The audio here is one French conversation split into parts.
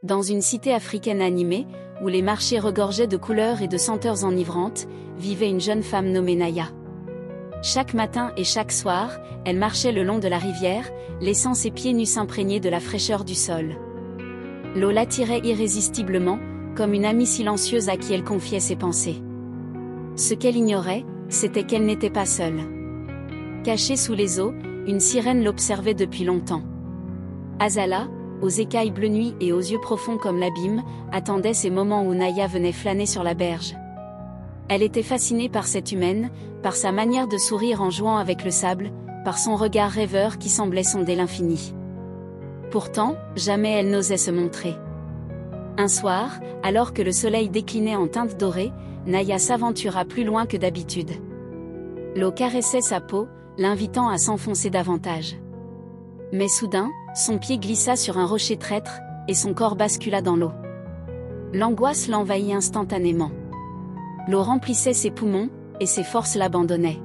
Dans une cité africaine animée, où les marchés regorgeaient de couleurs et de senteurs enivrantes, vivait une jeune femme nommée Naya. Chaque matin et chaque soir, elle marchait le long de la rivière, laissant ses pieds nus s'imprégner de la fraîcheur du sol. L'eau l'attirait irrésistiblement, comme une amie silencieuse à qui elle confiait ses pensées. Ce qu'elle ignorait, c'était qu'elle n'était pas seule. Cachée sous les eaux, une sirène l'observait depuis longtemps. Azala, aux écailles bleu nuit et aux yeux profonds comme l'abîme, attendait ces moments où Naya venait flâner sur la berge. Elle était fascinée par cette humaine, par sa manière de sourire en jouant avec le sable, par son regard rêveur qui semblait sonder l'infini. Pourtant, jamais elle n'osait se montrer. Un soir, alors que le soleil déclinait en teinte dorée, Naya s'aventura plus loin que d'habitude. L'eau caressait sa peau, l'invitant à s'enfoncer davantage. Mais soudain, son pied glissa sur un rocher traître, et son corps bascula dans l'eau. L'angoisse l'envahit instantanément. L'eau remplissait ses poumons, et ses forces l'abandonnaient.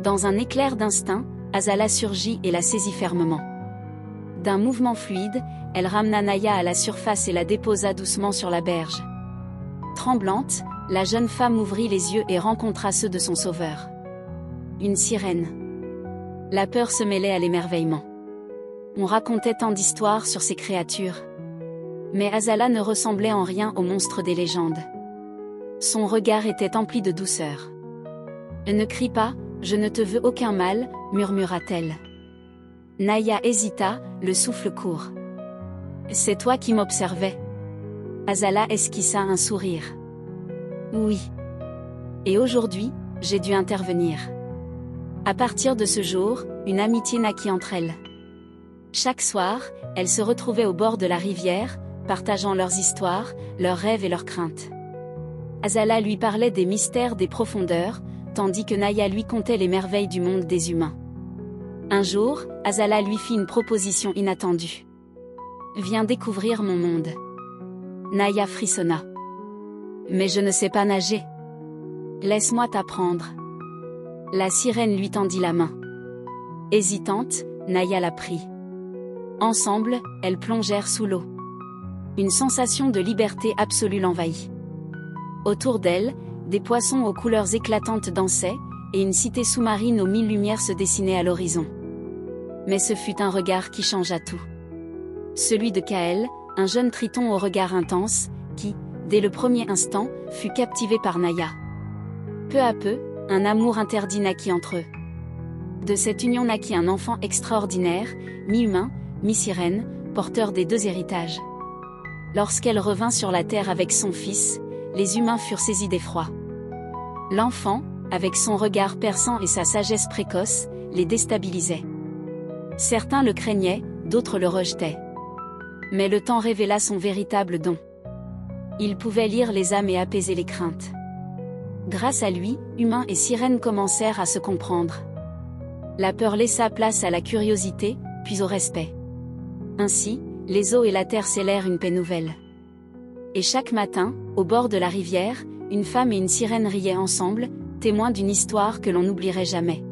Dans un éclair d'instinct, Azala surgit et la saisit fermement. D'un mouvement fluide, elle ramena Naya à la surface et la déposa doucement sur la berge. Tremblante, la jeune femme ouvrit les yeux et rencontra ceux de son sauveur. Une sirène. La peur se mêlait à l'émerveillement. On racontait tant d'histoires sur ces créatures. Mais Azala ne ressemblait en rien au monstre des légendes. Son regard était empli de douceur. « Ne crie pas, je ne te veux aucun mal, murmura-t-elle. Naya hésita, le souffle court. « C'est toi qui m'observais. » Azala esquissa un sourire. « Oui. Et aujourd'hui, j'ai dû intervenir. » À partir de ce jour, une amitié naquit entre elles. Chaque soir, elles se retrouvaient au bord de la rivière, partageant leurs histoires, leurs rêves et leurs craintes. Azala lui parlait des mystères des profondeurs, tandis que Naya lui contait les merveilles du monde des humains. Un jour, Azala lui fit une proposition inattendue. « Viens découvrir mon monde. » Naya frissonna. « Mais je ne sais pas nager. Laisse-moi t'apprendre. » La sirène lui tendit la main. Hésitante, Naya la prit. Ensemble, elles plongèrent sous l'eau. Une sensation de liberté absolue l'envahit. Autour d'elle, des poissons aux couleurs éclatantes dansaient, et une cité sous-marine aux 1000 lumières se dessinait à l'horizon. Mais ce fut un regard qui changea tout. Celui de Kael, un jeune triton au regard intense, qui, dès le premier instant, fut captivé par Naya. Peu à peu, un amour interdit naquit entre eux. De cette union naquit un enfant extraordinaire, mi-humain, mi-sirène, porteur des deux héritages. Lorsqu'elle revint sur la terre avec son fils, les humains furent saisis d'effroi. L'enfant, avec son regard perçant et sa sagesse précoce, les déstabilisait. Certains le craignaient, d'autres le rejetaient. Mais le temps révéla son véritable don. Il pouvait lire les âmes et apaiser les craintes. Grâce à lui, humains et sirènes commencèrent à se comprendre. La peur laissa place à la curiosité, puis au respect. Ainsi, les eaux et la terre scellèrent une paix nouvelle. Et chaque matin, au bord de la rivière, une femme et une sirène riaient ensemble, témoins d'une histoire que l'on n'oublierait jamais.